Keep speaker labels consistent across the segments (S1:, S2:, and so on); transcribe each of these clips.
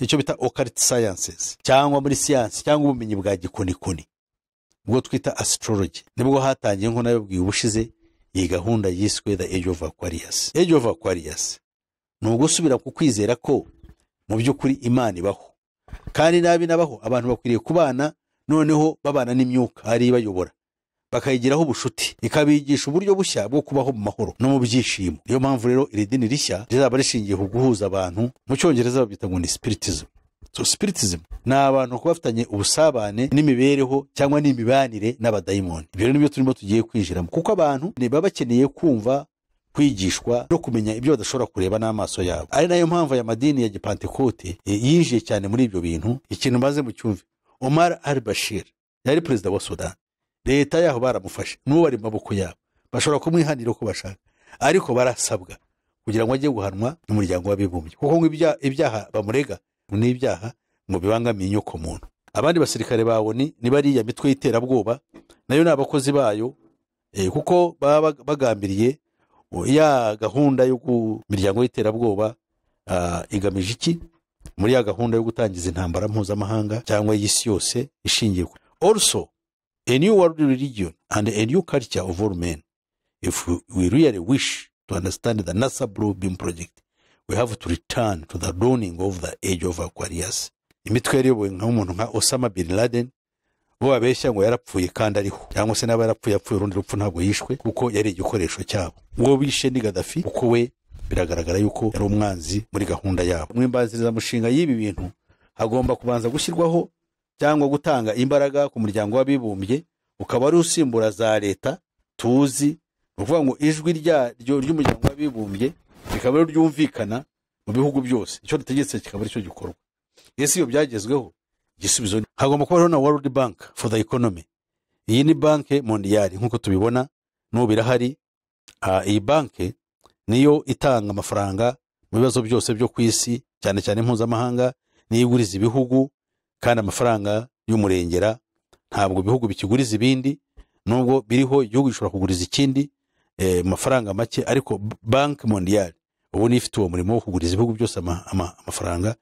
S1: icyo bita occult sciences cyangwa muri science cyangwa ubumenyi bwa gikonikoni ubwo twita astrology. Nibwo hatangiye nko nabibwiye ubushize iyi gahunda yiswe the age of Aquarius. Age of Aquarius ni ugusubira ku kwizera ko mu by'ukuri Imana ibaho kandi nabi nabaho, abantu bakwiriye kubana noneho babana n'imyuka ari bayobora, bakayigiraho ubushuti, ikabigisha uburyo bushya bwo kubaho mu mahoro no mu byishimo. Niyo mpamvu rero iri dini rishya rizaba rishingiye ku guhuza abantu, mu cyongereza babyita ngo ni spiritism. So spiritism ni abantu kuba bafitanye ubusabane n'imibereho cyangwa n'imibanire n'abadayimoni. Ibyo nibyo turimo tugiye kwinjiramo, kuko abantu baba bakeneye kumva, kwigishwa no kumenya ibyo badashobora kureba n'amaso yabo. Ari nayo mpamvu aya madini ya Gipantekote yinjiye cyane muri ibyo bintu. Ikintu maze mu cyumve, Omar al-Bashir yari perezida wa Sudan, leta yaho baramufashe n'ubu bari mu maboko yabo, bashobora kumwihanira uko bashaka, ariko barasabwa kugira ngo ajye guhanwa n'umuryango w'abibumbye, kuko ngo ibyaha bamurega ni ibyaha ngo bibangamiye inyoko muntu. Abandi basirikare bawoni ni bariya mitwe y'iterabwoba, nayo ni abakozi bayo, kuko baba bagambiriye ya gahunda yo miryango y'iterabwoba igamije iki muri ya gahunda yo gutangiza intambara mpuzamahanga cyangwa y'isi yose ishingiye. Also a new world religion and a new culture of all men. If we really wish to understand the NASA Blue Beam project, we have to return to the dawning of the age of Aquarius. Imitwe yayobowe nk'umuntu nka Osama bin Laden, bo abeshya ngo yarapfuye kandi ariho, cyangwa se naba yarapfuye urundi rupfu ntabwo yishwe kuko yari igikoresho cyabo. Ngo bishe ni Gaddafi kuko we biragaragara yuko yari umwanzi muri gahunda yabo. Mwimbanziriza mushinga y'ibi bintu hagomba kubanza gushyirwaho cyangwa gutanga imbaraga ku muryango w'abibumbye, ukaba ari usimbura za leta tuzi, uvuga ngo ijwi ry'umuryango w'abibumbye bikaba ryumvikana mu bihugu byose, icyo dutegetse kikaba ari cyo gikorwa. Ese iyo byagezweho igisubizo hagomba kubaho na World Bank for the Economy. Iyi ni banke mondiale nkuko tubibona no birahari. Iyi banke niyo itanga amafaranga mu bibazo byose byo kwisi, cyane cyane mpuzamahanga, niyo iguriza ibihugu, kandi amafaranga y'umurengera ntabwo bihugu bikiguriza ibindi, nubwo biriho igihugu gishobora kuguriza ikindi amafaranga make, ariko banke mondiale ubu ni ifite uwo murimo wo kuguriza ibihugu byose amafaranga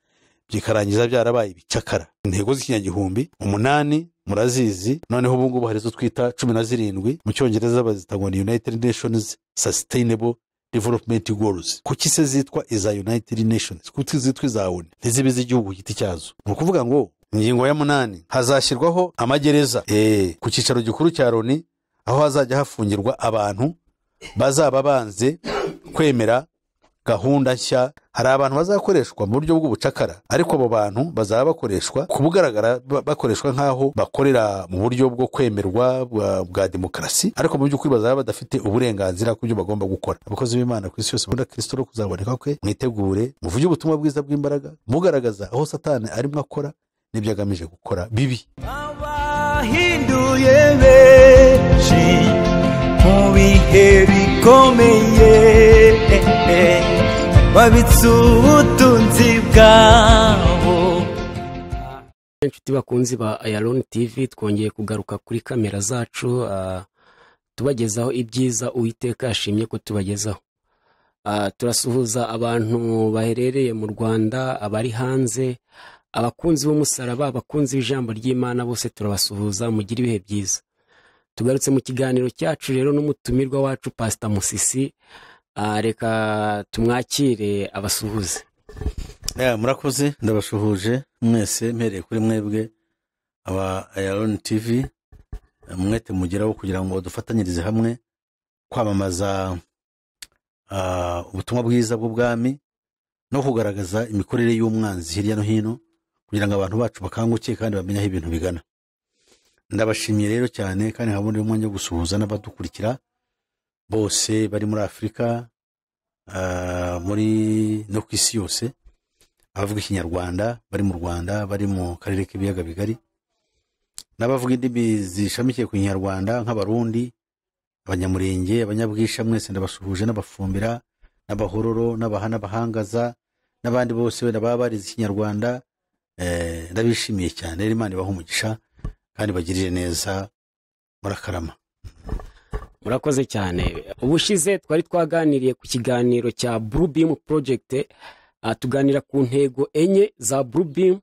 S1: bikarangiza byarabaye ibicakara. Intego z'ikinyagihumbi 8 murazizi, noneho ubu ngubu hari zo twita 17 mu cyongereza bazita ngo United Nations Sustainable Development Goals. Kuki se zitwa iza United Nations? Kuki zitwa iza ONU ntizibe z'igihugu giti cyazo? Ni ukuvuga ngo ingingo ya 8 hazashyirwaho amagereza ku cyicaro gikuru cya Loni, aho hazajya hafungirwa abantu bazaba banze kwemera gahunda nshya. Hari abantu bazakoreshwa mu buryo bw'ubucakara, ariko abo bantu bazaba bakoreshwa kubugaragara, bakoreshwa nkaho bakorera mu buryo bwo kwemerwa bwa demokarasi, ariko mu by'ukuri bazaba badafite uburenganzira ku byo bagomba gukora. Abakozi b'Imana ku isi yose bunda Kristo no kuzaboneka kwe, mwitegure muvuge ubutumwa bwiza bw'imbaraga, mugaragaza aho Satani arimo akora n'ibyo agamije gukora bibi.
S2: Abahinduye benshi mu bihe bikomeye, babitse ubutunzi bwabo.
S3: Inshuti bakunzi ba AYALONI TV, twongeye kugaruka kuri kamera zacu tubagezaho ibyiza Uwiteka yashimye ko tubagezaho. Turasuhuza abantu baherereye mu Rwanda, abari hanze, abakunzi b'umusaraba, abakunzi b'ijambo ry'Imana, bose turabasuhuza, mugira ibihe byiza. Tugarutse mu kiganiro cyacu rero n'umutumirwa wacu Pastor MUSISI. Reka tumwakire abasuhuze.
S1: Murakoze, ndabashuhuje mwese, mpereye kuri mwebwe aba AYALONI TV. Mwete mugeraho kugira ngo dufatanyirize hamwe kwamamaza ubutumwa bwiza bw'ubwami no kugaragaza imikorere y'umwanzi hirya no hino, kugira ngo abantu bacu bakanguke kandi bamenye aho ibintu bigana. Ndabashimiye rero cyane, kandi nkabona umwanya wo gusuhuza n'abadukurikira bose bari muri Afrika, muri no ku isi yose, abavuga ikinyarwanda bari mu Rwanda, bari mu karere k'ibiyaga bigari, n'abavuga indimi zishamikiye ku kinyarwanda nk'abarundi, abanyamurenge, abanyabwisha, mwese ndabasuhuje, n'abafumbira, n'abahororo, n'abahangaza, n'abandi bose wenda baba barize ikinyarwanda. Ndabishimiye cyane, rero Imana ibahe umugisha kandi bagirire neza, murakarama.
S3: Murakoze cyane. Ubushize twari twaganiriye ku kiganiro cya Blue Beam Project, tuganira ku ntego enye za Blue Beam.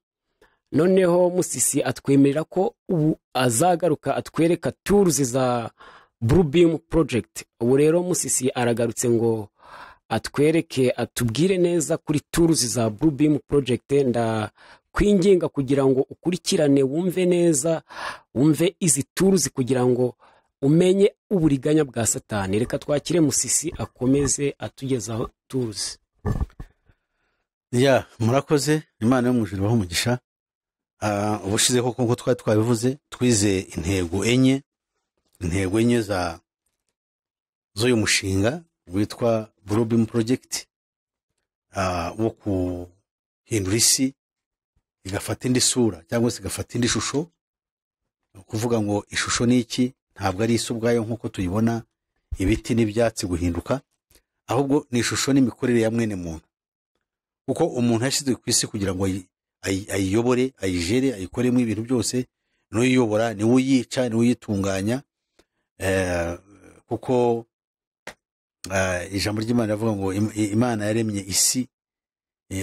S3: Noneho Musisi atwemerera ko ubu azagaruka atwereka tools za Blue Beam project. Ubu rero Musisi aragarutse ngo atwereke, atubwire neza kuri tools za Blue Beam project. Kwinginga kugira ngo ukurikirane wumve neza, wumve izi tools kugira ngo umenye uburiganya bwa Satani. Reka twakire Musisi akomeze atugezaho tools.
S1: Murakoze. Imana yo mw'Ijuru baho umugisha. Ubushize koko ngo twabivuze, twize intego enye z'uyu mushinga witwa Blue Beam project, wo kuhindura isi igafata indi sura cyangwa se igafata indi shusho. Kuvuga ngo ishusho ni iki? Ntabwo ari isi ubwayo nk'uko tuyibona, ibiti n'ibyatsi guhinduka, ahubwo ni ishusho n'imikorere ya mwene muntu. Kuko umuntu yashyizwe ku isi kugira ngo ayiyobore, ayijere, ayikoremo ibintu byose. N'uyiyobora niwe uyica, niwe uyitunganya. Kuko ijambo ry'Imana rivuga ngo Imana yaremye isi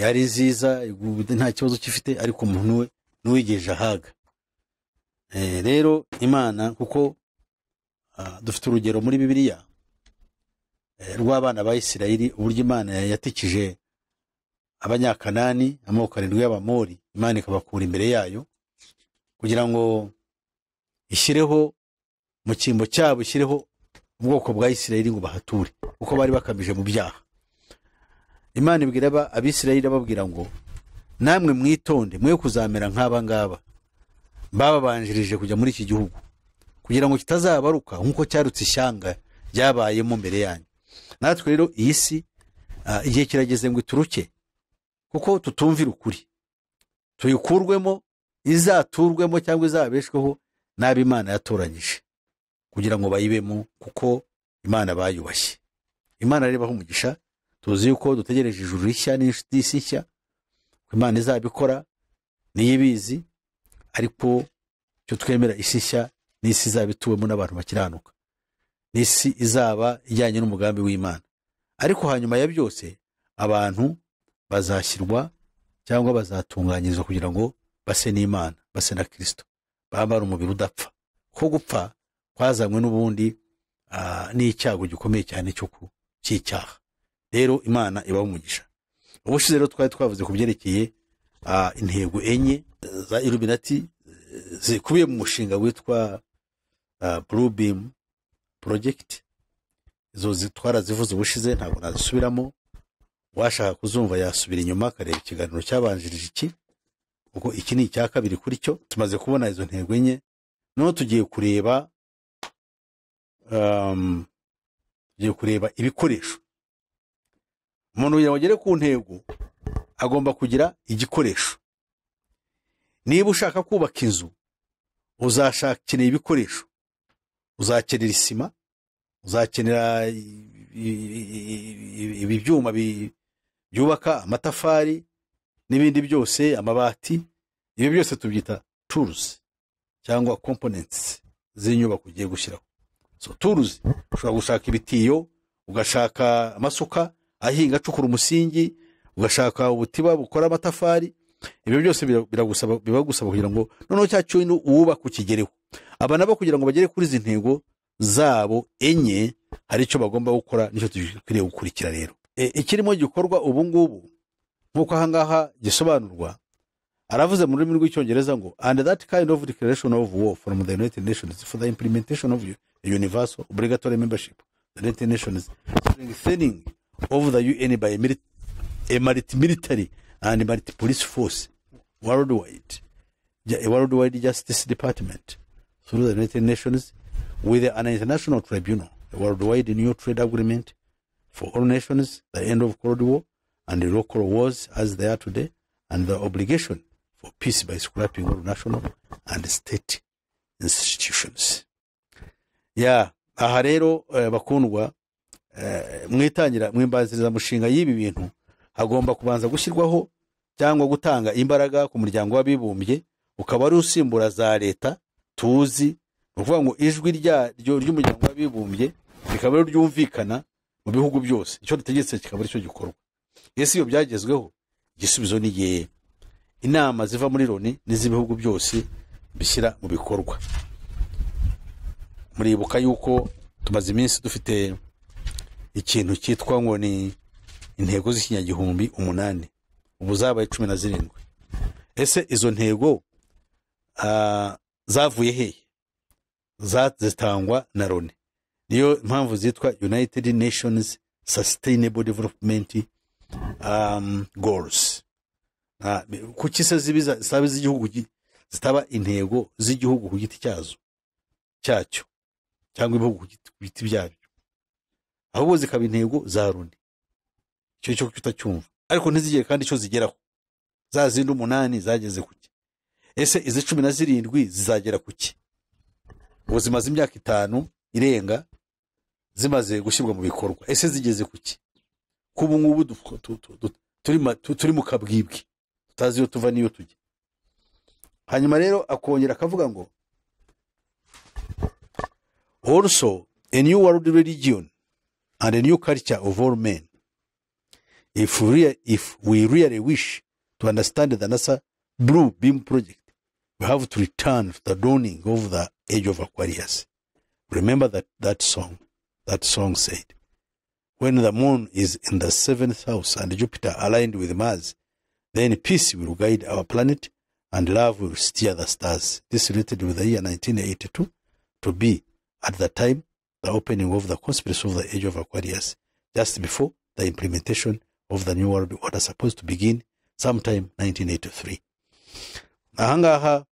S1: ari nziza, nta kibazo kifite, ariko umuntu we n'uwigeje ahaga. Rero Imana, kuko dufite urugero muri Bibiliya rw'abana ba Isirayeli, uburyo Imana yatikije abanyakanani amoko 7 y'abamori. Imana ikabakura imbere yayo kugira ngo ishyireho mu cyimbo cyabo, ishyireho ubwoko bwa Isirayeli ngo bahature, kuko bari bakabije mu byaha. Imana ibwira abisirayeli babwira ngo namwe mwitonde, mwe kuzamera nk'aba ngaba babanjirije kujya muri iki gihugu, kugira ngo kitazabaruka nk'uko cyarutse ishyanga ryabayemo mbere yanyu. Natwe rero iyi si igihe kirageze ngo ituruke, kuko tutumvira ukuri, tuyikurwemo, izaturwemo cyangwa izabeshweho n'abo Imana yatoranyije kugira ngo bayibemo, kuko Imana bayubashye. Imana rero ibaha umugisha. Tuzi yuko dutegereje ijuru rishya n'isi nshya, ko Imana izabikora, niyo ibizi, ariko cyo twemera isi nshya n'isi izaba ituwemo n'abantu bakiranuka, n'isi izaba ijyanye n'umugambi w'Imana. Ariko hanyuma ya byose abantu bazashyirwa cyangwa bazatunganyirizwa kugira ngo base n'Imana, base na Kristo, bambara umubiri udapfa. Ko gupfa kwazanywe n'ubundi n'icyago gikomeye cyane cy'icyaha. Rero Imana ibaho umugisha. Ubushize rero twari twavuze ku byerekeye intego enye za Illuminati zikubiye mu mushinga witwa Blue Beam project. Izo twarazivuze ubushize, ntabwo nazisubiramo. Washaka kuzumva yasubira inyuma akareba ikiganiro cyabanjirije iki, kuko iki ni icya kabiri kuri cyo. Tumaze kubona izo ntego enye, no tugiye kureba ibikoresho. Umuntu kugira ngo agere ku ntego agomba kugira igikoresho. Niba ushaka kubaka inzu, uzashakira ibikoresho. Uzakenera isima, uzakenera ibyuma byubaka, amatafari n'ibindi byose, amabati. Ibi byose tubyita tools cyangwa components z'inyubako ugiye gushyiraho. So tools, ushobora gushaka ibitiyo, ugashaka amasuka ahinga acukura umusingi, ugashaka ubutiba bukora amatafari. Ibyo byose biragusaba kugira ngo noneho cya cyo uwubaka ukigereho. Aba nabo kugira ngo bagere kuri izi ntego zabo enye, hari icyo bagomba gukora, nicyo tugiye gukurikira rero. Ikirimo gikorwa ubu ngubu nk'uko ahangaha gisobanurwa, aravuze mu rurimi rw'icyongereza ngo and that kind of declaration of war from the United Nations for the implementation of universal obligatory membership the United Nations, strengthening of the UN by a military and multi-police force worldwide, a worldwide justice department through the United Nations with an international tribunal, a worldwide new trade agreement for all nations, the end of Cold War and the local wars as they are today, and the obligation for peace by scrapping all national and state institutions. Aha rero bakundwa, mwitangira mwimbanziriza mushinga y'ibi bintu hagomba kubanza gushyirwaho cyangwa gutanga imbaraga ku muryango w'abibumbye, ukaba ari usimbura za leta tuzi. Ukuvuga ngo ijwi ry'umuryango w'abibumbye rikaba ryumvikana mu bihugu byose, icyo dutegetse kikaba ari cyo gikorwa. Ese iyo byagezweho, igisubizo ni igihe inama ziva muri loni n'iz'ibihugu byose bishyira mu bikorwa. Muribuka yuko tumaze iminsi dufite ikintu cyitwa ngo ni intego z'ikinyagihumbi 8, ubu zabaye 17. Ese izo ntego zavuye hehe? Zitangwa na loni, niyo mpamvu zitwa United Nations Sustainable Development Goals. Kuki se ziba z'igihugu zitaba intego z'igihugu ku giti cyacyo cyangwa ibihugu ku giti byabyo, ahubwo zikaba intego za loni? Icyo cyo kutacyumva, ariko ntizigere kandi icyo zigeraho. Za zindi 8 zageze kuki? Ese izi 17 zizagera kuki? Ubu zimaze imyaka 5 irenga zimaze gushyirwa mu bikorwa. Ese zigeze kuki? Kubu ngubu turi mu kabwibwi, tutazi iyo tuva niyo tujya. Hanyuma rero akongera akavuga ngo also a new world religion and a new culture of all men. If we really wish to understand the NASA Blue Beam project, we have to return to the dawning of the age of Aquarius. Remember that song? That song said, when the moon is in the 7th house and Jupiter aligned with Mars, then peace will guide our planet and love will steer the stars. This related with the year 1982 to be, at the time, the opening of the conspiracy of the age of Aquarius, just before the implementation of the New World Order supposed to begin sometime 1983. Ahangaha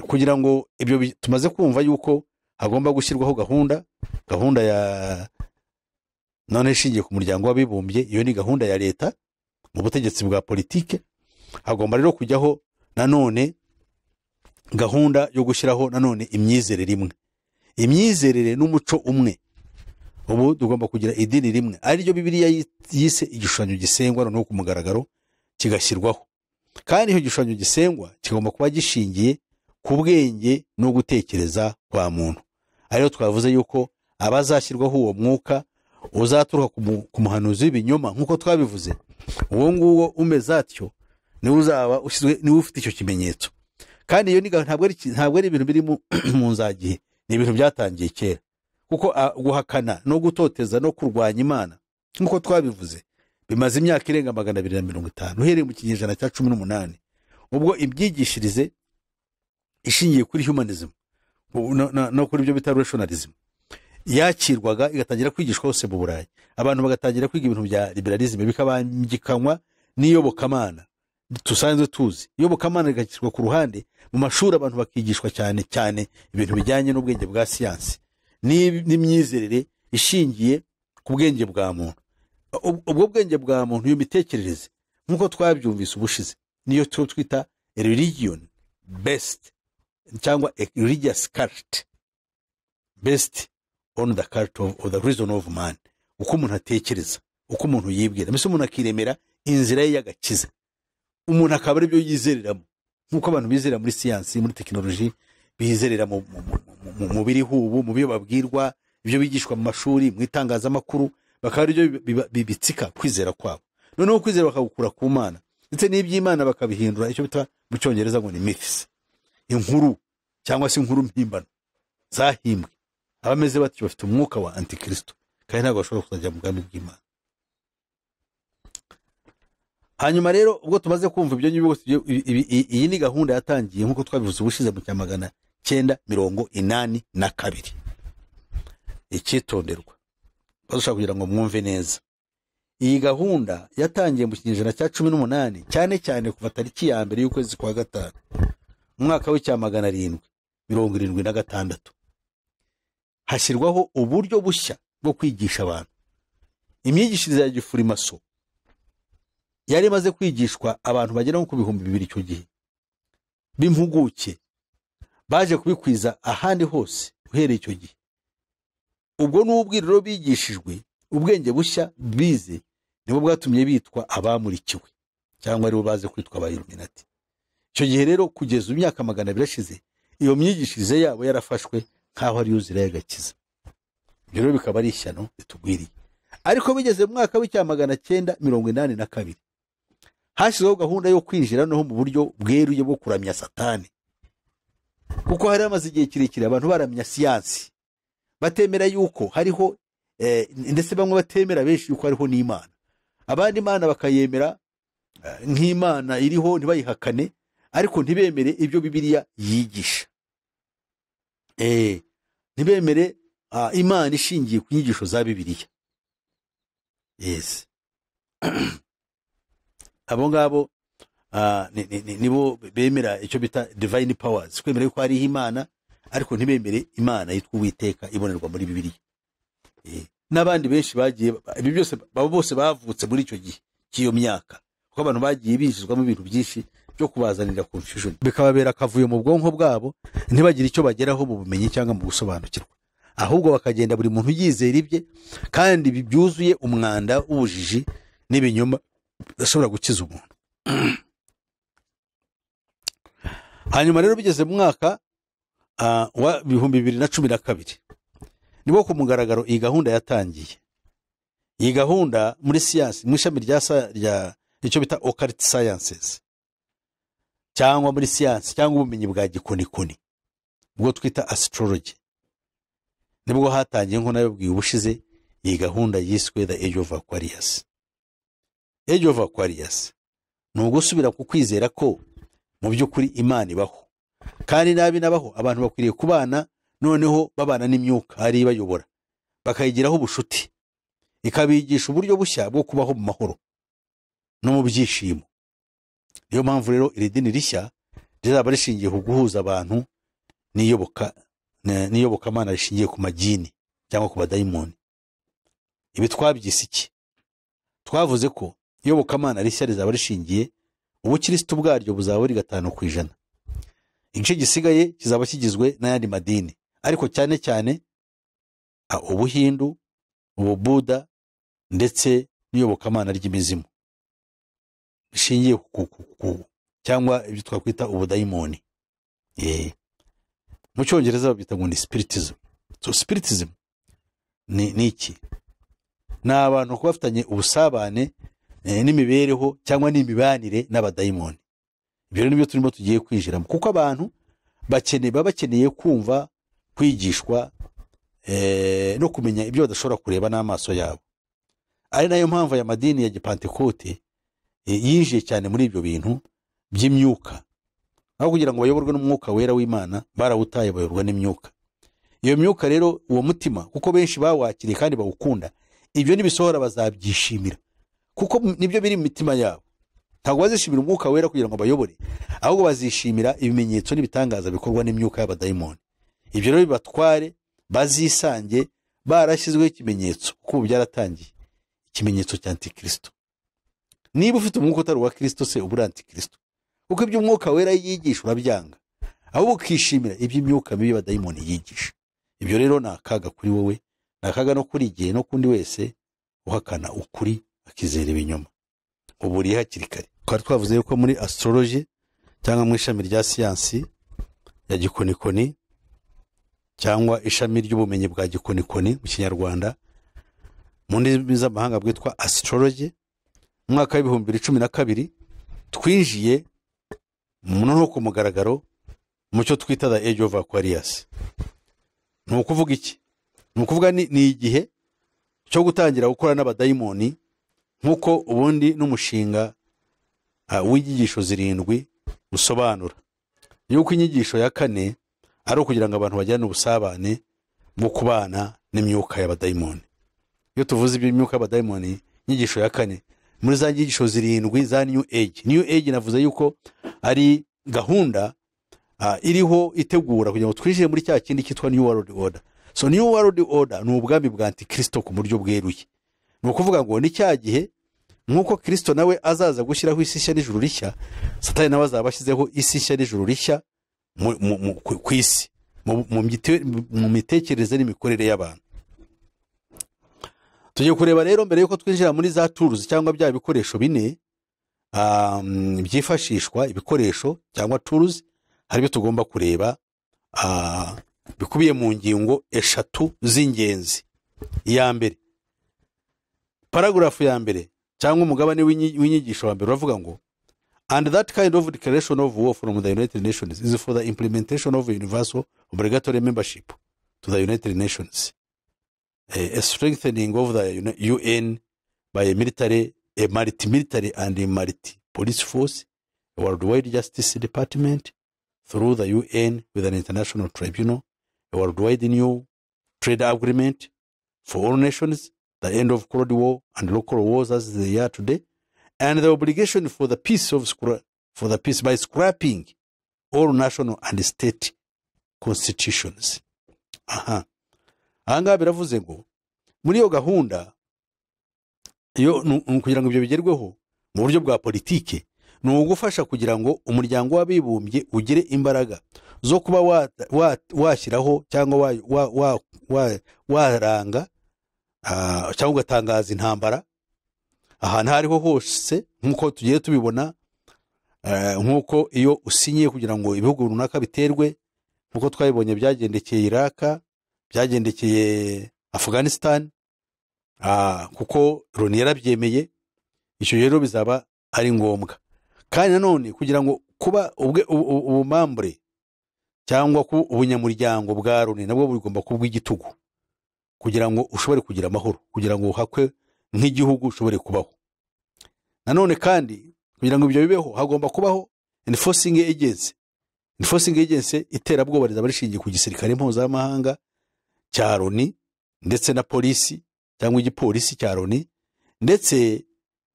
S1: kugira ngo ibyo tumaze kumva yuko hagomba gushyirwaho gahunda ya none ishingiye ku muryango w'abibumbye. Iyo ni gahunda ya leta mu butegetsi bwa politike. Hagomba rero kujyaho nanone gahunda yo gushyiraho nanone imyizerere imwe, imyizerere n'umuco umwe. Ubu tugomba kugira idini rimwe, ari ryo Bibiliya yise igishushanyo gisengwa no ku mugaragaro kigashyirwaho. Kandi iyo gishushanyo gisengwa kigomba kuba gishingiye ku bwenge no gutekereza kwa muntu. Ariyo twavuze yuko abazashyirwaho uwo mwuka uzaturuka ku muhanuzi w'ibinyoma, nkuko twabivuze. Uwo nguwo umeze atyo niwe uzaba ushyizwe, niwe ufite icyo kimenyetso. Kandi iyo ntabwo ari ibintu biri mu nzagihe, ni ibintu byatangiye kera. Kuko guhakana no gutoteza no kurwanya Imana, nkuko twabivuze, bimaze imyaka irenga 250 uhereye mu kinyejana cya 18, ubwo ibyigishirize ishingiye kuri humanism no kuri ibyo bita rationalism yakirwaga igatangira kwigishwa hose mu Burayi. Abantu bagatangira kwiga ibintu bya liberalism, bikabangikanywa n'iyobokamana tusanzwe tuzi. Iyobokamana rigakirwa ku ruhande, mu mashuri abantu bakigishwa cyane ibintu bijyanye n'ubwenge bwa siyansi n'imyizerere ishingiye ku bwenge bwa muntu. Ubwo bwenge bwa muntu, iyo mitekerereze, nkuko twabyumvise ubushize, niyo twita religion based cyangwa a religious cult based on the cult of the reason of man. Uko umuntu atekereza, uko umuntu yibwira, mbese umuntu akiremera inzira ye y'agakiza, umuntu akaba ari byo yizereramo, nkuko abantu bizera muri siyansi, muri tekinoloji, bizerera mu biriho ubu, mu byo babwirwa, ibyo bigishwa mu mashuri, mu itangazamakuru, bakaba ari byo bibitsika kwizera kwabo. Noneho kwizera bakagukura ku Mana, ndetse n'iby'Imana bakabihindura icyo bita mu Cyongereza ngo ni myths, inkuru cyangwa se inkuru mpimbano zahimbwe. Abameze batyo bafite umwuka wa antikristo, kandi ntabwo bashobora kuzajya mu bwami bw'Imana. Hanyuma rero ubwo tumaze kumva ibyo nyibyo, iyi ni gahunda yatangiye nkuko twabivuze ubushize mu cya 1982. Icyitonderwa bashaka kugira ngo mwumve neza, iyi gahunda yatangiye mu kinyejana cya 18, cyane kuva tariki ya mbere y'ukwezi kwa gatanu mu mwaka w'icya 776. Hashyirwaho uburyo bushya bwo kwigisha abantu. Imyigishirize ya gifurimaso yari maze kwigishwa abantu bagera nko ku 2000 icyo gihe, b'impuguke baje kubikwiza ahandi hose uhereye icyo gihe. Ubwo n'ubwiriro bigishijwe, ubwenge bushya bize, nibo bwatumye bitwa abamurikiwe, cyangwa aribo baze kwitwa abayiluminati. Icyo gihe rero kugeza imyaka 200 ashize, iyo myigishirize yabo yarafashwe nkaho ari yuzira y'agakiza. Ibyo rero bikaba ari ishyano ritugwiriye. Ariko bigeze mu mwaka w'icya 1982, hashyizweho gahunda yo kwinjira noneho mu buryo bweruye bwo kuramya satani, kuko hari hamaze igihe kirekire abantu baramya siyansi, batemera yuko hariho ndetse bamwe batemera benshi yuko hariho n'Imana, abandi Imana bakayemera nk'Imana iriho ntibayihakane, ariko ntibemere ibyo Bibiliya yigisha. Ntibemere Imana ishingiye ku nyigisho za Bibiliya. Yes. Abo ngabo nibo bemera icyo bita divine powers, kwemera yuko hariho Imana ariko ntibemere Imana yitwa Uwiteka ibonerwa muri Bibiliya. N'abandi benshi bagiye ibi byose bose bavutse muri icyo gihe cy'iyo myaka, kuko abantu bagiye bijizwamo ibintu byinshi byo kubazanira confusion, bikababera akavuyo mu bwonko bwabo, ntibagire icyo bageraho mu bumenyi cyangwa mu gusobanukirwa, ahubwo bakagenda buri muntu yizera ibye, kandi byuzuye umwanda w'ubujiji n'ibinyoma bidashobora gukiza umuntu. Hanyuma rero bigeze mu mwaka wa 2012 nibo ku mugaragaro iyi gahunda yatangiye. Iyi gahunda muri siyansi, mu ishami rya icyo bita occult sciences, cyangwa muri siyansi cyangwa ubumenyi bwa gikonikoni bwo twita astrology, nibwo hatangiye nko nabibwiye ubushize iyi gahunda yiswe the age of Aquarius. Age of Aquarius ni ugusubira ku kwizera ko mu by'ukuri Imana ibaho, kandi nabi nabaho abantu bakwiriye kubana, noneho babana n'imyuka ari ibayobora, bakayigiraho ubushuti, ikabigisha uburyo bushya bwo kubaho mu mahoro no mu byishimo. Niyo mpamvu rero iri dini rishya rizaba rishingiye ku guhuza abantu n'iyobokamana rishingiye ku magini cyangwa ku badayimoni. Ibi twabyise iki? Twavuze ko iyobokamana rishya rizaba rishingiye, ubukristo bwaryo buzaba buri 5%. Igice gisigaye kizaba kigizwe n'ayandi madini, ariko cyane cyane ubuhindu, ububuda ndetse n'iyobokamana ry'imizimu bishingiye ku cyangwa ibyo twakwita ubudayimoni. Mu cyongereza babyita ngo ni spiritism. So spiritism ni iki? Ni abantu kuba bafitanye ubusabane n'imibereho cyangwa n'imibanire n'abadayimoni. Ibyo nibyo turimo tugiye kwinjiramo, kuko abantu bakeneye kumva, kwigishwa no kumenya ibyo badashobora kureba n'amaso yabo. Ari nayo mpamvu ya madini ya Gipantekote yinjiye cyane muri ibyo bintu by'imyuka, aho kugira ngo bayoborwe n'umwuka wera w'Imana, barawutaye bayoborwa n'imyuka. Iyo myuka rero, uwo mutima, kuko benshi bawakiriye kandi bawukunda, ibyo nibisohora bazabyishimira, kuko nibyo biri mu mitima yabo. Ntabwo bazishimira umwuka wera kugira ngo bayobore, ahubwo bazishimira ibimenyetso n'ibitangaza bikorwa n'imyuka y'abadayimoni. Ibyo rero bibatware, bazisange barashyizweho ikimenyetso, kuko byaratangiye, ikimenyetso cya Antikristo. Niba ufite umwuka utari uwa Kristo, se ubura Antikristo, kuko ibyo umwuka wera yigisha urabyanga, ahubwo ukishimira iby'imyuka mibi y'abadayimoni yigisha. Ibyo rero ni akaga kuri wowe, ni akaga no kuri igihe no kundi wese uhakana ukuri akizera ibinyoma. Uburiye hakiri kare. Twari twavuze yuko muri astrology cyangwa mu ishami rya siyansi ya gikonikoni cyangwa ishami ry'ubumenyi bwa gikonikoni mu Kinyarwanda, mu ndimi z'amahanga bwitwa astrology, mu mwaka wa 2012 twinjiye noneho ku mugaragaro mu cyo twita the age of Aquarius. Ni ukuvuga iki? Ni ukuvuga ni igihe cyo gutangira gukora n'abadayimoni, nk'uko ubundi n'umushinga w'inyigisho 7 usobanura yuko inyigisho ya 4 ari ukugira ngo abantu bagirane ubusabane bwo kubana n'imyuka y'abadayimoni. Iyo tuvuze iby'imyuka y'abadayimoni, inyigisho ya 4 muri za nyigisho 7 za New Age. New Age navuze yuko ari gahunda iriho itegura kugira ngo twinjire muri cya kindi cyitwa New World Order. So New World Order ni ubwami bwa Antikristo ku buryo bweruye. Ni ukuvuga ngo ni cya gihe nk'uko Kristo nawe azaza gushyiraho isi nshya n'ijuru rishya, Satani nawe azaba ashyizeho isi nshya n'ijuru rishya ku isi, mu mitekerereze n'imikorere y'abantu. Tugiye kureba rero mbere yuko twinjira muri za tools cyangwa bya bikoresho 4 byifashishwa, ibikoresho cyangwa tools, hari byo tugomba kureba bikubiye mu ngingo 3 z'ingenzi. Iya mbere, paragrafu ya mbere cyangwa umugabane w'inyigisho wa mbere uravuga ngo And that kind of declaration of war from the United Nations is for the implementation of universal obligatory membership to the United Nations, a strengthening of the UN by a multi-military and a multi-police force, a worldwide justice department through the UN with an international tribunal, a worldwide new trade agreement for all nations, the end of Cold War and local wars as they are today, and the obligation for the peace by scrapping all national and state constitutions. Aha ngaha biravuze ngo muri iyo gahunda kugira ngo ibyo bigerweho mu buryo bwa politike ni ugufasha kugira ngo umuryango w'abibumbye ugire imbaraga zo kuba washyiraho cyangwa waranga cyangwa ugatangaza intambara ahantu hariho hose nk'uko tugiye tubibona, nk'uko iyo usinyiye kugira ngo ibihugu runaka biterwe, nk'uko twabibonye byagendekeye Iraq, byagendekeye Afghanistan, kuko Loni yarabyemeye, icyo rero bizaba ari ngombwa. Kandi nanone kugira ngo kuba ubumambure cyangwa ku ubunyamuryango bwa Loni nabwo bugomba kuba igitugu kugira ngo ushobore kugira amahoro, kugira ngo uhakwe nk'igihugu ushobore kubaho. Nanone kandi kugira ngo ibyo bibeho hagomba kubaho enforcing agency iterabwoba rizaba rishingiye ku gisirikare mpuzamahanga cya Loni ndetse na polisi cyangwa igipolisi cya Loni ndetse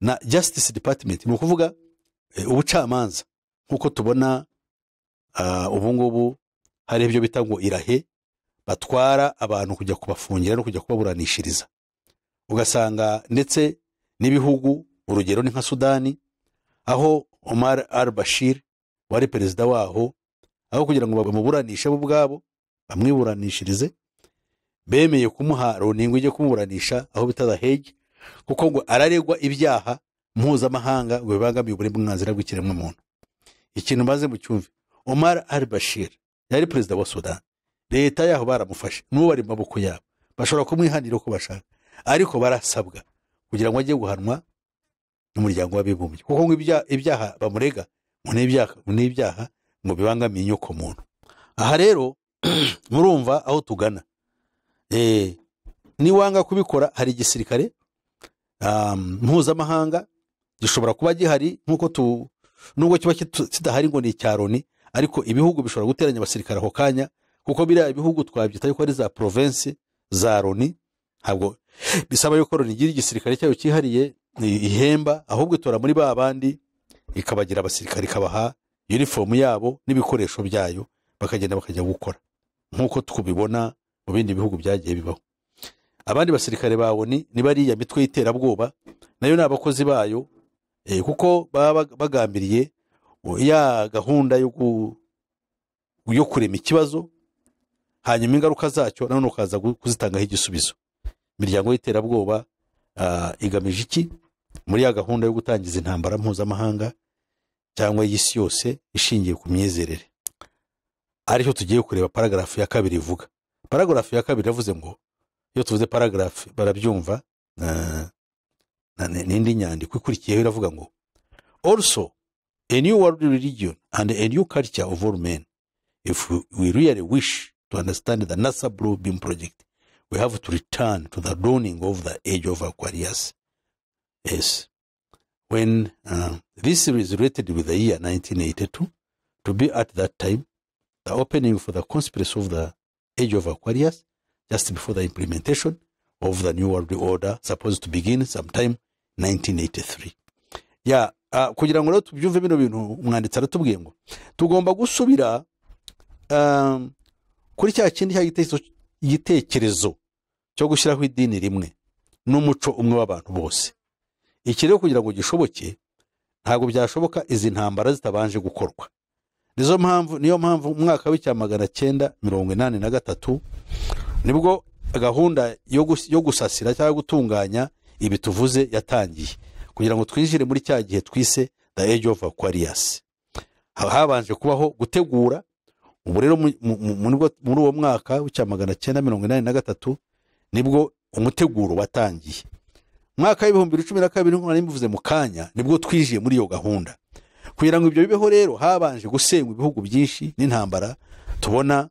S1: na justice department, ni ukuvuga ubucamanza nk'uko tubona ubu ngubu hari ibyo bita ngo irahe batwara abantu kujya kubafungira no kujya kubaburanishiriza, ugasanga ndetse n'ibihugu, urugero ni nka Sudani aho Omar al-Bashir wari perezida waho, aho kugira ngo bamuburanishe bo ubwabo bamwiburanishirize, bemeye kumuha Loni ngo ijye kumuburanisha aho bita The Hague, kuko ngo araregwa ibyaha mpuzamahanga ngo bibangamiye uburenganzira bw'ikiremwamuntu. Ikintu maze mu cyumve, Omar al-Bashir yari perezida wa Sudan, leta yaho baramufashe n'ubu bari mu maboko yabo, bashobora kumwihanira uko bashaka, ariko barasabwa kugira ngo ajye guhanwa n'umuryango w'abibumbye, kuko ngo ibyaha bamurega ngo n'ibyaha ngo bibangamiye inyoko muntu. Aha rero murumva aho tugana. Niwanga kubikora hari igisirikare mpuzamahanga gishobora kuba gihari, nk'uko nubwo kiba kidahari ngo ni icya Loni, ariko ibihugu bishobora guteranya abasirikare ako kanya, kuko biriya ibihugu twabyita yuko ari za province za Loni, ntabwo bisaba yuko Loni igira igisirikare cyayo cyihariye ihemba, ahubwo itora muri ba bandi ikabagira abasirikare, ikabaha uniform yabo n'ibikoresho byayo, bakagenda bakajya gukora nk'uko tukubibona mu bindi bihugu byagiye bibaho. Abandi basirikare ba Loni ni bariya mitwe y'iterabwoba, nayo ni abakozi bayo, kuko baba bagambiriye ya gahunda yo kurema ikibazo, hanyuma ingaruka zacyo nanone ukaza kuzitangaho igisubizo. Imiryango y'iterabwoba igamije iki muri ya gahunda yo gutangiza intambara mpuzamahanga cyangwa y'isi yose ishingiye ku myizerere? Aricyo tugiye kureba paragrafu ya 2 ivuga. Paragrafu ya 2 yavuze ngo, iyo tuvuze paragrafu barabyumva, n'indi nyandiko ikurikiyeho iravuga ngo, also a new world religion and a new culture of all men. If we really wish to understand the NASA Blue Beam project, we have to return to the dawning of the age of Aquarius. Yes. When this is related with the year 1982, to be at that time, the opening for the conspiracy of the age of Aquarius, just before the implementation of the new world order, supposed to begin sometime 1983. Kugira ngo rero tubyumve bino bintu umwanditsi aratubwiye ngo tugomba gusubira kuri cya kindi igitekerezo cyo gushyiraho idini rimwe n'umuco umwe w'abantu bose. Iki rero kugira ngo gishoboke ntabwo byashoboka izi ntambara zitabanje gukorwa. Niyo mpamvu mu mwaka w'1983 nibwo gahunda yo gusasira cyangwa gutunganya ibi tuvuze yatangiye, kugira ngo twinjire muri cya gihe twise the age of Aquarius. Habanje kubaho gutegura. Ubu rero muri uwo mwaka w'1983 nibwo umuteguro watangiye. Mwaka w'2012 nari mbivuze mu kanya nibwo twijiye muri iyo gahunda, kugira ngo ibyo bibeho rero habanje gusenywa ibihugu byinshi n'intambara tubona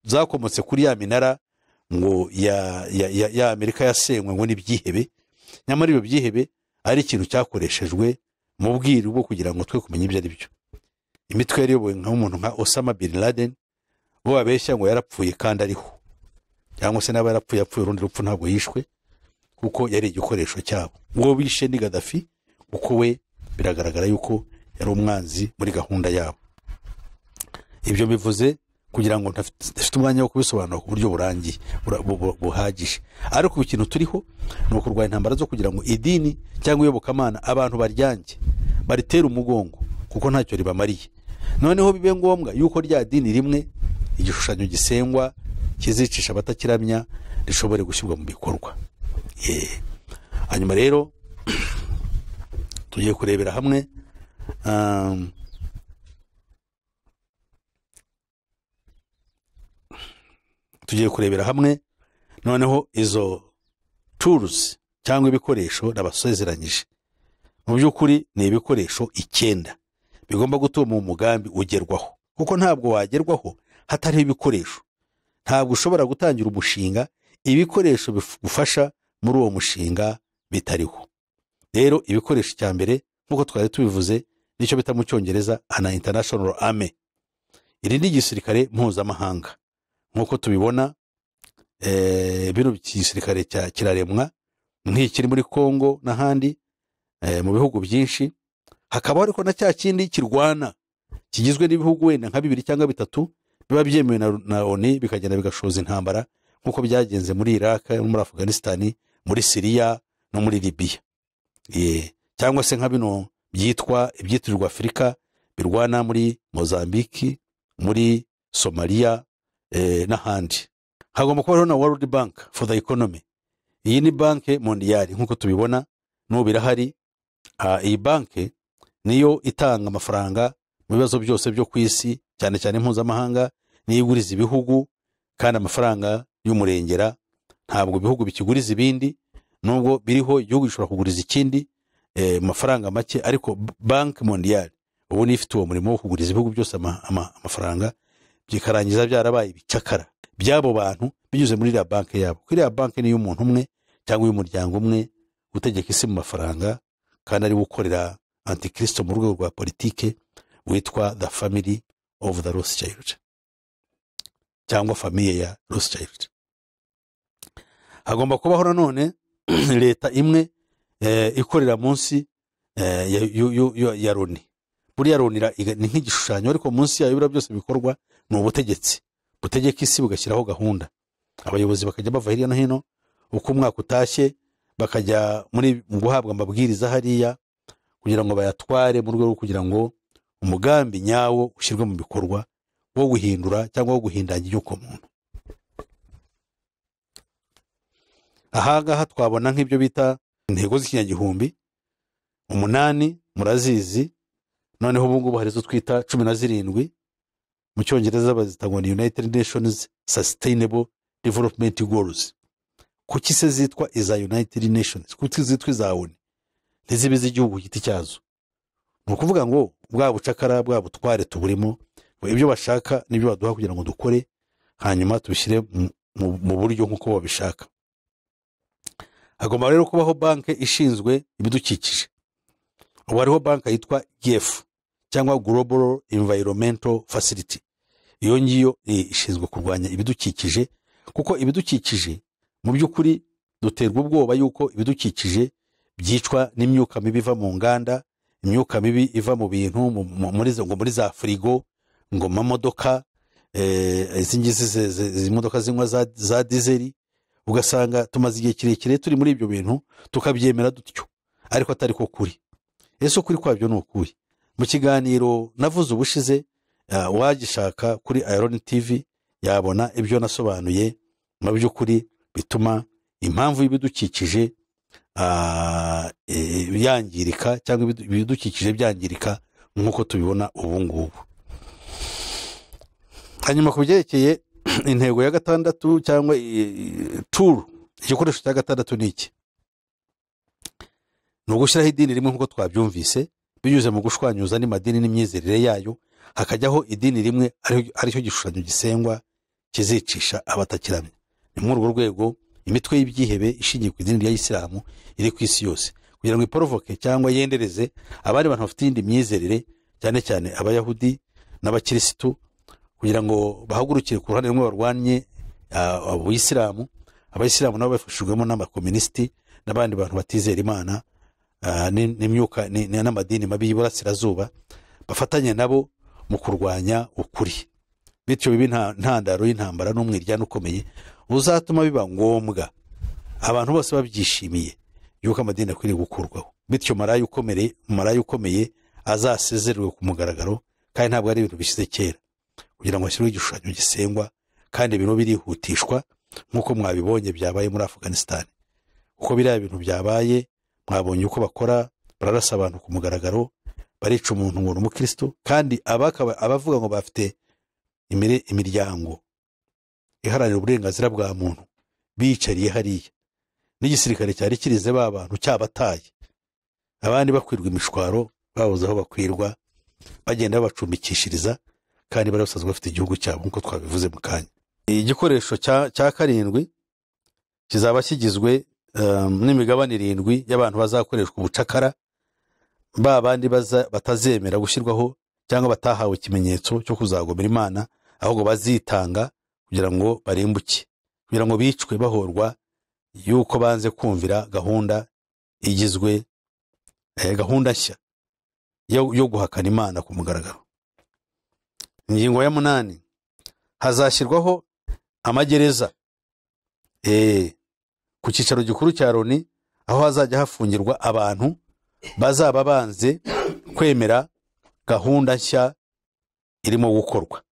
S1: zakomotse kuri ya minara ngo ya Amerika yasenywe ngo n'ibyihebe. Nyamara ibyo byihebe ari ikintu cyakoreshejwe mu bwiru bwo kugira ngo twe kumenya ibyo ari byo. Imitwe yari yobowe nk'umuntu nka Osama bin Laden bo babeshya ngo yarapfuye kandi ariho, cyangwa se n'aba yarapfuye urundi rupfu ntabwo yishwe kuko yari igikoresho cyabo. Ngo bishe ni Gaddafi kuko we biragaragara yuko yari umwanzi muri gahunda yabo. Ibyo bivuze kugira ngo ntafite umwanya wo kubisobanura ku buryo burangiye buhagije, ariko ikintu turiho ni ukurwanya intambara zo kugira ngo idini cyangwa iyobokamana abantu baryange baritera umugongo kuko ntacyo ribamariye. Noneho bibe ngombwa yuko rya dini rimwe igishushanyo gisengwa kizicisha abatakiramya rishobore gushyirwa mu bikorwa. Hanyuma rero tugiye kurebera hamwe noneho izo tools cyangwa ibikoresho nabasezeranyije. Mu by'ukuri ni ibikoresho 9 bigomba gutuma umugambi ugerwaho, kuko ntabwo wagerwaho hatariho ibikoresho. Ntabwo ushobora gutangira umushinga ibikoresho bigufasha muri uwo mushinga bitariho. Rero ibikoresho cya mbere nkuko twari tubivuze nicyo bita mu Cyongereza ana international army. Iri ni igisirikare mpuzamahanga nkuko tubibona. Bino gisirikare kiraremwa nk'ikiri muri Kongo n'ahandi mu bihugu byinshi. Hakaba ariko na cya kindi kirwana kigizwe n'ibihugu wenda nka 2 cyangwa 3 biba byemewe na ONU bikagenda bigashoza intambara nkuko byagenze muri Iraq, muri Afghanistan, muri Syria no muri Libya. Cyangwa se nka bino ibyitirirwa Afrika birwana muri Mozambique, muri Somalia n'ahandi. Hagomba kubaho na World Bank for the Economy. Iyi ni banke mondiale nkuko tubibona n'ubirahari. Iyi banke niyo itanga amafaranga mu bibazo byose byo kwisi cyane cyane mpuzamahanga, niyo iguriza ibihugu kandi amafaranga y'umurengera ntabwo ibihugu bikiguriza ibindi, nubwo biriho igihugu gishobora kuguriza ikindi amafaranga make, ariko banke mondiale ubu nifite uwo murimo wo kuguriza ibihugu byose amafaranga bikarangiza byarabaye ibicakara byabo bantu binyuze muri iriya banke yabo. Kuri iriya banke ni y'umuntu umwe cyangwa y'umuryango umwe utegeka isi mu mafaranga kandi ari gukorera antikristo mu rwego rwa politike witwa the family of the Rothschild cyangwa famiye ya Rothschild. Hagomba kubaho nanone leta imwe ikorera munsi ya Loni. Buriya Loni ni nk'igishushanyo, ariko munsi yayo bira byose bikorwa ni ubutegetsi butegeka isi bugashyiraho gahunda. Abayobozi bakajya bava hirya no hino uko umwaka utashye bakajya muri guhabwa amabwiriza hariya kugira ngo bayatware mu rwego kugira ngo umugambi nyawo ushyirwe mu bikorwa wo guhindura cyangwa wo guhindanya yuko muntu. Ahangaha twabona nk'ibyo bita intego z'ikinyagihumbi 8 murazizi. Noneho ubu ngubu hari zo twita 17 mu Cyongereza bazita ngo United Nations Sustainable Development Goals. Kuki se zitwa iza United Nations? Kuki zitwa iza ONU ntizibe z'igihugu giti cyazo? Ni ukuvuga ngo bwa bucakara bwa butware tuburimo, ibyo bashaka nibyo baduha kugira ngo dukore, hanyuma tubishyire mu buryo nk'uko babishaka. Hagomba rero kubaho banke ishinzwe ibidukikije. Ubu hariho banke yitwa GEF cyangwa Global Environmental Facility. Iyo ngiyo ishinzwe kurwanya ibidukikije, kuko ibidukikije mu by'ukuri duterwa ubwoba yuko ibidukikije byicwa n'imyuka mibi iva mu nganda, imyuka mibi iva mu bintu muri za frigo, ngo mamodoka izi modoka zinywa za diesel. Ugasanga tumaze igihe kirekire turi muri ibyo bintu tukabyemera dutyo, ariko atari ko kuri. Ese kuri kwabyo ni ukuye? Mu kiganiro navuze ubushize wagishaka kuri AYALONI TV yabona ibyo nasobanuye mu by'ukuri bituma impamvu y'ibidukikije yangirika cyangwa ibidukikije byangirika nk'uko tubibona ubu ngubu. Hanyuma ku byerekeye intego ya 6 cyangwa tool, igikoresho cya 6 ni iki? Ni ugushyiraho idini rimwe nk'uko twabyumvise binyuze mu gushwanyuza n'amadini n'imyizerere yayo, hakajyaho idini rimwe aricyo gishushanyo gisengwa kizicisha abatakiramya. Ni muri urwo rwego imitwe y'ibyihebe ishingiye ku idini rya Isilamu iri ku isi yose, kugira ngo iporovoke cyangwa yendereze abandi bantu bafite indi myizerere, cyane cyane abayahudi n'abakirisitu, kugira ngo bahagurukire ku ruhande rumwe barwanye abayisilamu nabo bafashijwemo n'abakomunisiti n'abandi bantu batizera Imana n'imyuka n'amadini mabi y'Iburasirazuba, bafatanye nabo mu kurwanya ukuri. Bityo bibi ntandaro y'intambara n'umwiryane ukomeye uzatuma biba ngombwa abantu bose babyishimiye yuko amadini akwiriye gukurwaho. Bityo maraya ukomeye azasezererwe ku mugaragaro, kandi ntabwo ari ibintu bishyize kera, kugira ngo hashyirwe igishushanyo gisengwa, kandi ibintu birihutishwa nk'uko mwabibonye byabaye muri Afghanistan. Uko biriya bintu byabaye, mwabonye uko bakora, bararasa abantu ku mugaragaro, barica umuntu ngo ni umukristo, kandi abavuga ngo bafite imiryango iharanira uburenganzira bwa muntu biyicariye hariya, n'igisirikare cyari kirize ba bantu cyabataye, abandi bakwirwa imishwaro, babuze aho bakwirwa, bagenda babacumbikishiriza, kandi bari basanzwe bafite igihugu cyabo nk'uko twabivuze mu kanya. Igikoresho cya karindwi kizaba kigizwe n'imigabane 7 y'abantu bazakoreshwa ubucakara, ba bandi batazemera gushyirwaho cyangwa batahawe ikimenyetso cyo kuzagomera Imana, ahubwo bazitanga kugira ngo barimbuke, kugira ngo bicwe bahorwa yuko banze kumvira gahunda igizwe gahunda nshya yo guhakana Imana ku mugaragaro. Ingingo ya 8, hazashyirwaho amagereza ku cyicaro gikuru cya Loni, aho hazajya hafungirwa abantu bazaba banze kwemera gahunda nshya irimo gukorwa.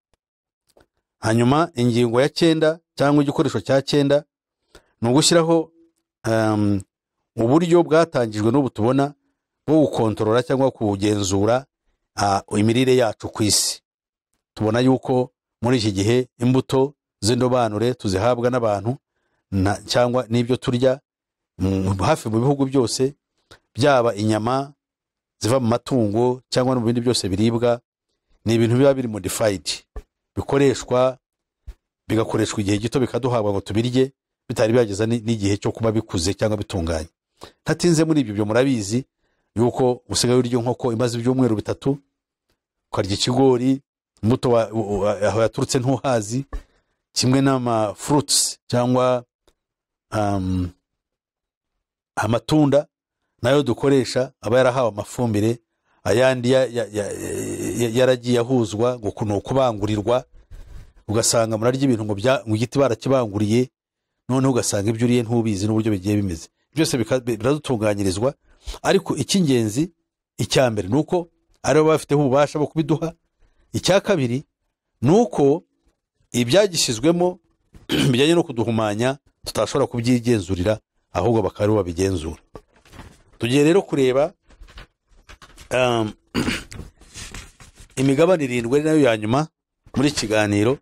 S1: Hanyuma ingingo ya 9 cyangwa igikoresho cya 9 ni ugushyiraho uburyo bwatangijwe n'ubu tubona bwo gukontorora cyangwa kugenzura imirire yacu ku isi. Tubona yuko muri iki gihe imbuto z'indobanure tuzihabwa n'abantu cyangwa n'ibyo turya hafi mu bihugu byose, byaba inyama ziva mu matungo cyangwa no mu bindi byose biribwa, ni ibintu biba biri modified, bigakoreshwa igihe gito bikaduhabwa ngo tubirye, bitari byageza n'igihe cyo kuba bikuze cyangwa bitunganye. Ntatinze muri ibyo murabizi yuko usigaye urya inkoko imaze ibyumweru 3, ukarya ikigori, imbuto aho yaturutse ntuhazi, kimwe n'ama fruits cyangwa amatunda nayo dukoresha aba yarahawe amafumbire, ayandi yaragiye ahuzwa ngo kuno kubangurirwa, ugasanga murarya ibintu ngo igiti barakibanguriye, none ugasanga ibyo uriye ntubizi n'uburyo bigiye bimeze. Byose biradutunganyirizwa, ariko icy'ingenzi icya mbere nuko ari bo bafiteho ububasha bwo kubiduha. Icya kabiri nuko ibyagishyizwemo bijyanye no kuduhumanya tutashobora kubyigenzurira, ahubwo bakaba babigenzura. Tugiye rero kureba imigabane 7 nayo ya nyuma muri kiganiro.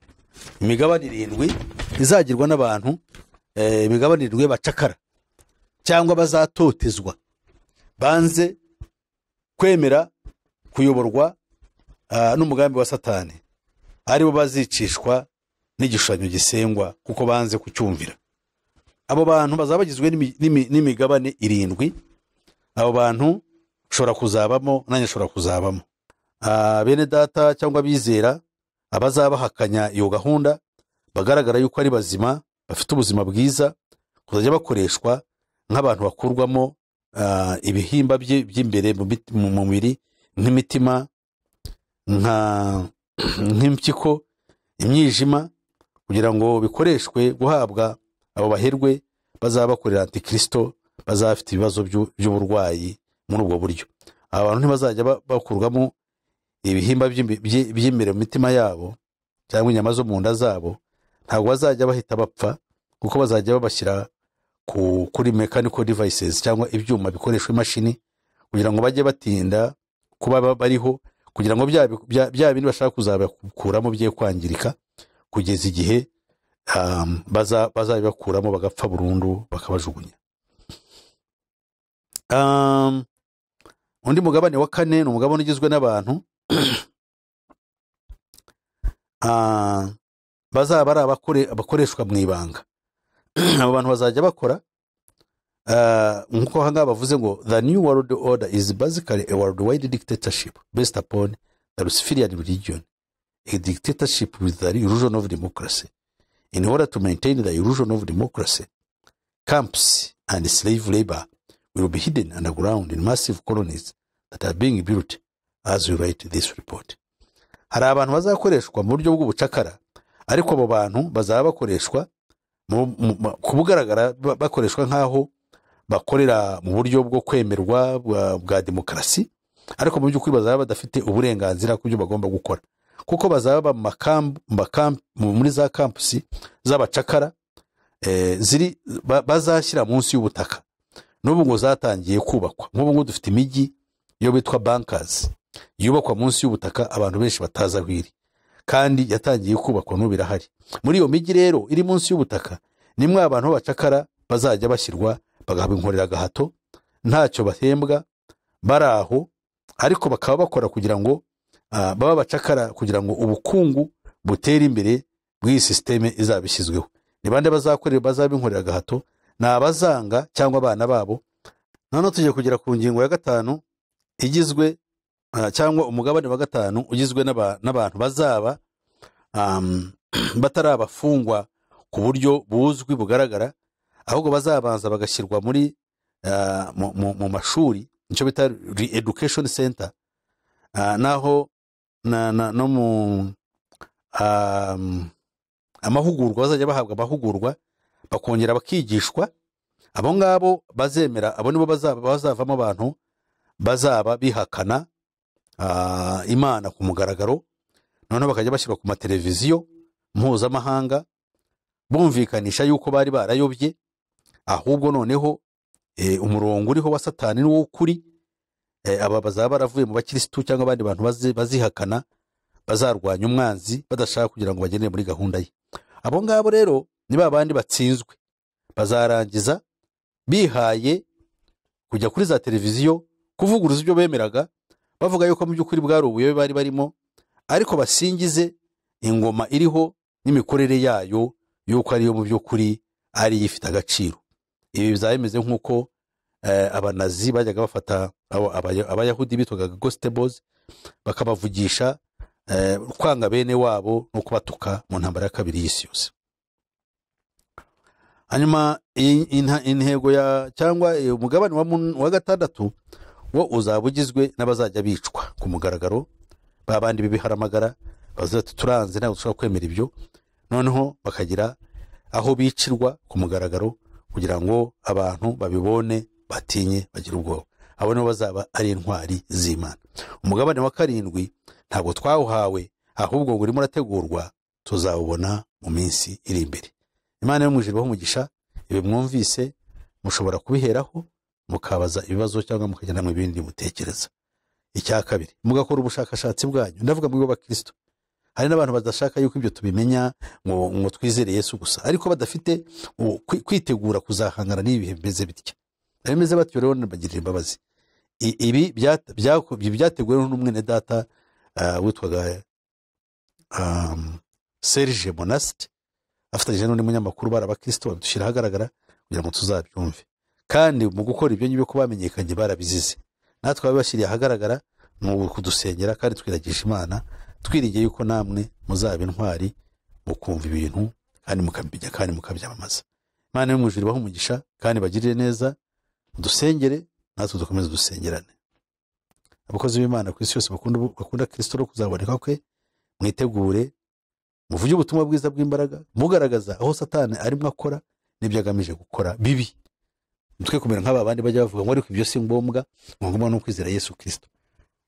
S1: Imigabane 7 izagirwa n'abantu, imigabane 7 bacakara cyangwa bazatotezwa, banze kwemera kuyoborwa n'umugambi wa Satani, aribo bazicishwa n'igishushanyo gisengwa kuko banze kucyumvira. Abo bantu bazaba bagizwe n'imigabane 7. Abo bantu ushobora kuzabamo, nanjye ushobora kuzabamo. Bene data cyangwa bizera abazabahakanya iyo gahunda, bagaragara yuko ari bazima, bafite ubuzima bwiza, kuzajya bakoreshwa nk'abantu bakurwamo ibihimba by'imbere mu mubiri, nk'imitima, nk'impyiko, imyijima, kugira ngo bikoreshwe guhabwa abo baherwe bazabakorera antikristo, bazafite ibibazo by'uburwayi. Muri ubwo buryo abantu ntibazajya bakurwamo ibihimba by'imbere mu mitima yabo cyangwa inyama zo mu nda zabo, ntabwo bazajya bahita bapfa, kuko bazajya babashyira kuri mechanical devices cyangwa ibyuma bikoreshwa imashini, kugira ngo bajye batinda kuba bariho, kugira ngo bya bindi bashaka kuzabakuramo bye kwangirika, kugeza igihe bazabibakuramo bagapfa burundu, bakabajugunya. undi mugabane wa kane ni umugabane ugizwe n'abantu bazaba ari abakoreshwa mu ibanga. Abo bantu bazajya bakora nk'uko ahangaha bavuze ngo the new world order is basically a worldwide dictatorship based upon the Luciferian religion, a dictatorship with the illusion of democracy. In order to maintain the illusion of democracy, camps and slave labor will be hidden underground in massive colonies that are being built as we write this report. Hari abantu bazakoreshwa mu buryo bw'ubucakara, ariko abo bantu bazaba bakoreshwa ku bugaragara bakoreshwa nk'aho bakorera mu buryo bwo kwemerwa bwa demokarasi, ariko mu by'ukuri bazaba badafite uburenganzira ku byo bagomba gukora, kuko bazaba muri za kampusi z'abacakara bazashyira munsi y'ubutaka. N'ubu ngo zatangiye kubakwa. Nk'ubu ngo dufite imijyi yo bitwa bankers yubakwa munsi y'ubutaka, abantu benshi batazi aho iri, kandi yatangiye kubakwa n'ubu irahari. Muri iyo mijyi rero iri munsi y'ubutaka nimwe abantu b'abacakara bazajya bashyirwa, bagahabwa inkorera gahato, ntacyo bahembwa, bari aho, ariko bakaba bakora kugira ngo baba bacakara, kugira ngo ubukungu butere imbere bw'iyi systeme izabishyizweho. Ni bande bazakorera, bazaba inkorera gahato? Ni abazanga cyangwa abana babo. None tugiye kugera ku ngingo ya gatanu igizwe cyangwa umugabane wa gatanu ugizwe n'abantu bazaba batari abafungwa ku buryo buzwi bugaragara, ahubwo bazabanza bagashyirwa muri mu mashuri, nicyo bita re-education center, naho no mu amahugurwa, bazajya bahabwa amahugurwa bakongera bakigishwa. Abo ngabo bazemera, abo nibo bazavamo abantu bazaba bihakana Imana ku mugaragaro, noneho bakajya bashyirwa ku mateleviziyo mpuzamahanga bumvikanisha yuko bari barayobye, ahubwo noneho umurongo uriho wa Satani ni wo kuri. Aba bazaba baravuye mu bakirisitu cyangwa abandi bantu bazihakana, bazarwanya umwanzi badashaka kugira ngo bagendere muri gahunda ye. Abo ngabo rero ni babandi batsinzwe, bazarangiza bihaye kujya kuri za televiziyo kuvuguruza ibyo bemeraga, bavuga yuko mu by'ukuri bwari ubuyobe bari barimo, ariko basingize ingoma iriho n'imikorere yayo yuko ariyo mu by'ukuri ari ifite agaciro. Ibi bizaba bimeze nk'uko abanazi bajyaga bafata abayahudi bitwaga gospels bakabavugisha kwanga bene wabo no kubatuka mu ntambara ya kabiri y'isi yose. Hanyuma intego cyangwa umugabane wa gatandatu wo uzaba ugizwe n'abazajya bicwa ku mugaragaro, babandi bibiharamagara bazati turanze ntabwo dushobora kwemera ibyo, noneho bakagira aho bicirwa ku mugaragaro kugira ngo abantu babibone batinye bagira ubwoba. Abo nibo bazaba ari intwari z'Imana. Umugabane wa karindwi ntabwo twawuhawe, ahubwo ngo urimo urategurwa, tuzawubona mu minsi iri imbere. Imana yo mu ijuru umugisha. Ibi mwumvise mushobora kubiheraho mukabaza ibibazo cyangwa mukagenda mu bindi mutekereza. Icya kabiri, mugakora ubushakashatsi bwanyu. Ndavuga mu bakristo, hari n'abantu badashaka yuko ibyo tubimenya ngo twizere Yesu gusa, ariko badafite kwitegura kuzahangana n'ibihe bimeze bitya. Bimeze batyo rero nabagirira imbabazi. Ibi byateguwe n'umwene data witwaga Serge Monast, afatanyije n'undi munyamakuru barabakristo, badushyira ahagaragara kugira ngo tuzabyumve. Kandi mu gukora ibyo nyibyo ko bamenyekanye barabizize, natwe babashyiriye ahagaragara mu kudusengera, kandi twiragisha Imana twiringiye yuko namwe muzaba intwari mu kumva ibintu kandi mukabijya kandi mukabyamamaza. Imana yo mu ijuru ibahe umugisha kandi bagirire neza, dusengere natwe dukomeze dusengerane. Abakozi b'Imana ku isi yose bakunda Kristo no kuzaboneka kwe, mwitegure muvuge ubutumwa bwiza bw'imbaraga, mugaragaza aho Satani arimo akora n'ibyo agamije gukora bibi. Mutwe kumera nk'aba bandi bajya bavuga ngo ariko ibyo si ngombwa, ngomba no kwizera Yesu Kristo.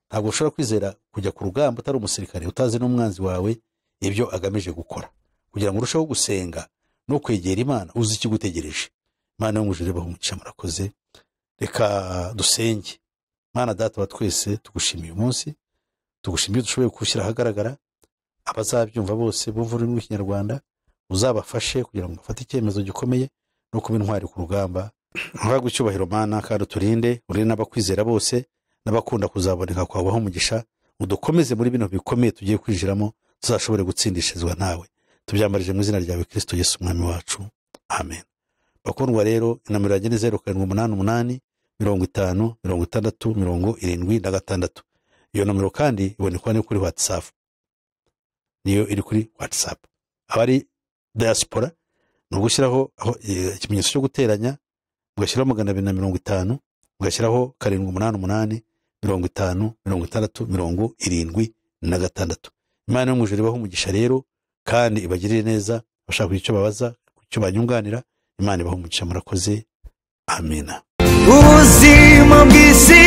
S1: Ntabwo ushobora kwizera kujya ku rugamba utari umusirikare, utazi n'umwanzi wawe ibyo agamije gukora. Kugira ngo urusheho gusenga no kwegera Imana, uzi ikigutegereje. Imana yo mu ijuru ibahe umugisha. Murakoze. Reka dusenge. Mana data wa twese, tugushimiye umunsi, tugushimiye dushoboye gushyira ahagaragara. Abazabyumva bose bumva ururimi rw'Ikinyarwanda, uzabafashe kugira ngo bafate icyemezo gikomeye no kuba intwari ku rugamba. Ntuhabwe icyubahiro Mana, kandi uturinde, urinde n'abakwizera bose, n'abakunda kuzaboneka kwabaho umugisha, udukomeze muri bino bikomeye tugiye kwinjiramo, tuzashobore gutsindishirizwa nawe. Tubyambarije mu izina ryawe Kristo Yesu umwami wacu, amen. Bakundwa rero, inamiro yanjye ni 0788 50 60 76. Iyo nomero kandi ibonekwa ni kuri WhatsApp, niyo iri kuri WhatsApp. Abari diaspora no gushyiraho ikimenyetso cyo guteranya, ugashyiraho 250, ugashyiraho 788 50 60 76. Imana yo mw'Ijuru ibaho umugisha rero, kandi ibagirire neza. Bashaka icyo babaza, icyo banyunganira, Imana ibaho umugisha. Murakoze, amina.
S2: ubuzima bw'isi